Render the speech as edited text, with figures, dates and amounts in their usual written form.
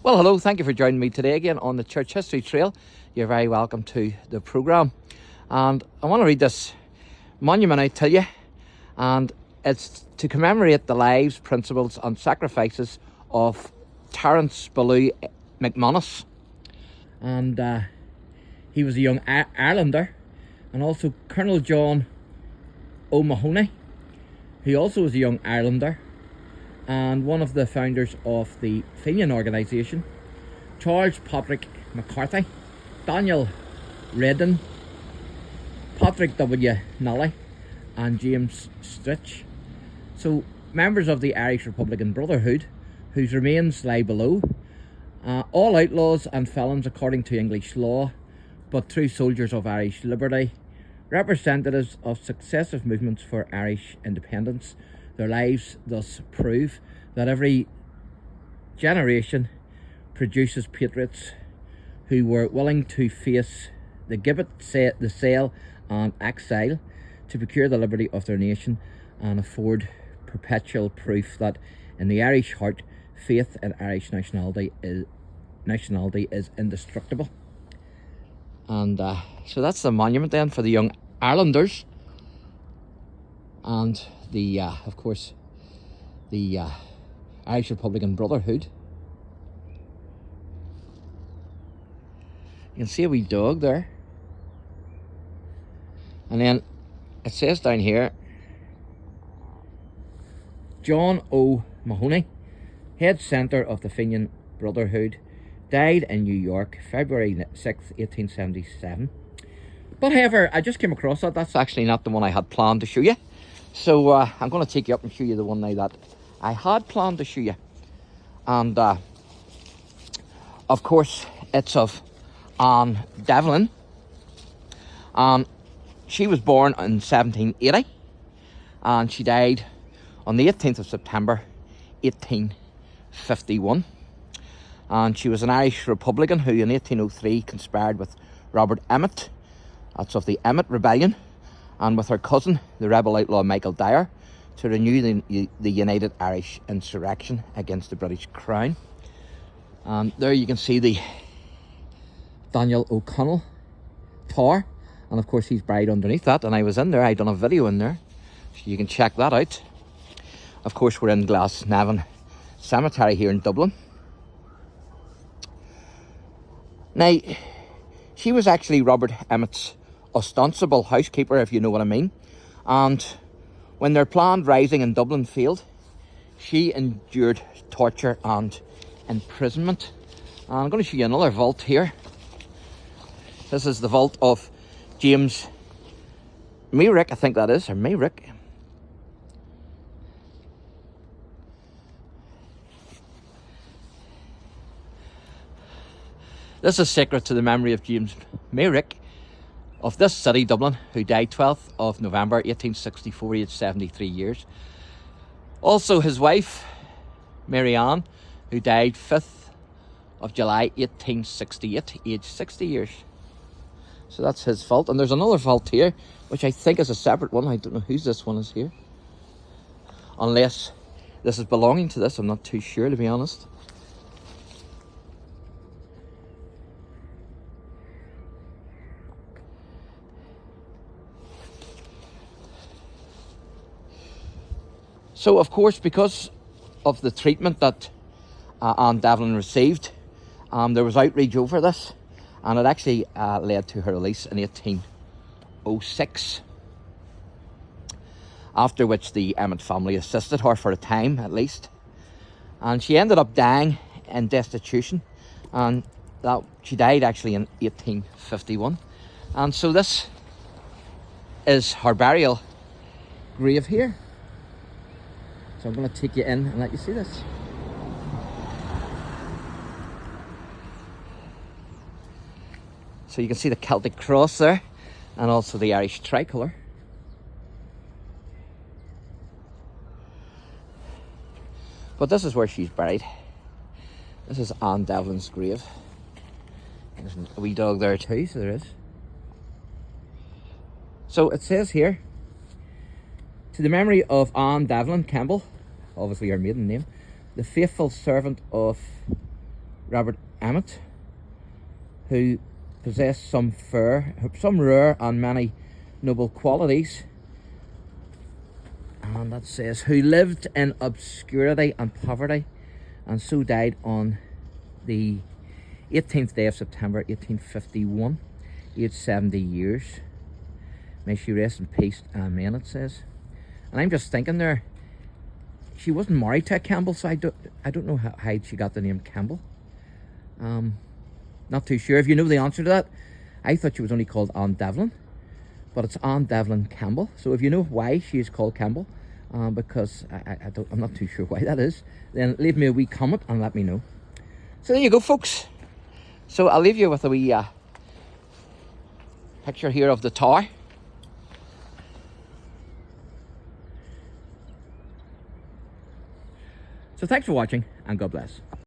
Well, hello, thank you for joining me today again on the Church History Trail. You're very welcome to the programme. And I want to read this monument out to you. And it's to commemorate the lives, principles and sacrifices of Terence Ballou McManus. And he was a young Irelander. And also Colonel John O'Mahony, who also was a young Irelander, and one of the founders of the Fenian organisation, Charles Patrick McCarthy, Daniel Redden, Patrick W. Nally and James Stritch. So members of the Irish Republican Brotherhood, whose remains lie below, all outlaws and felons according to English law, but true soldiers of Irish liberty, representatives of successive movements for Irish independence. Their lives thus prove that every generation produces patriots who were willing to face the gibbet, the sale and exile to procure the liberty of their nation and afford perpetual proof that in the Irish heart, faith in Irish nationality is indestructible. And so that's the monument then for the young Irelanders. And the, of course, the Irish Republican Brotherhood. You can see a wee dog there. And then it says down here, John O'Mahony, head centre of the Fenian Brotherhood, died in New York, February 6th, 1877. But however, I just came across that. That's actually not the one I had planned to show you. So I'm going to take you up and show you the one now that I had planned to show you. And of course, it's of Anne Devlin. She was born in 1780 and she died on the 18th of September 1851. And she was an Irish Republican who in 1803 conspired with Robert Emmet, that's of the Emmet Rebellion, and with her cousin, the rebel outlaw Michael Dyer, to renew the United Irish Insurrection against the British Crown. And there you can see the Daniel O'Connell Tower, and of course he's buried underneath that, and I was in there, I done a video in there, so you can check that out. Of course we're in Glasnevin Cemetery here in Dublin. Now, she was actually Robert Emmet's ostensible housekeeper, if you know what I mean. And when their planned rising in Dublin failed, she endured torture and imprisonment. And I'm going to show you another vault here. This is the vault of James Mayrick, I think that is, or Mayrick. This is sacred to the memory of James Mayrick of this city, Dublin, who died 12th of November 1864, aged 73 years. Also his wife, Mary Ann, who died 5th of July 1868, aged 60 years. So that's his vault. And there's another vault here, which I think is a separate one. I don't know whose this one is here. Unless this is belonging to this, I'm not too sure, to be honest. So, of course, because of the treatment that Anne Devlin received, there was outrage over this, and it actually led to her release in 1806, after which the Emmet family assisted her for a time, at least. And she ended up dying in destitution, and she died actually in 1851. And so this is her burial grave here. So I'm going to take you in and let you see this. So you can see the Celtic cross there, and also the Irish tricolour. But this is where she's buried. This is Anne Devlin's grave. There's a wee dog there too, so there is. So it says here, to the memory of Anne Devlin Campbell, obviously her maiden name, the faithful servant of Robert Emmet, who possessed some rare and many noble qualities. And that says, who lived in obscurity and poverty, and so died on the 18th day of September 1851, aged 70 years. May she rest in peace, amen, it says. And I'm just thinking there, she wasn't married to a Campbell, so I don't know how she got the name Campbell. Not too sure. If you know the answer to that, I thought she was only called Anne Devlin, but it's Anne Devlin Campbell. So if you know why she is called Campbell, because I'm not too sure why that is, then leave me a wee comment and let me know. So there you go, folks. So I'll leave you with a wee picture here of the tower. So thanks for watching, and God bless.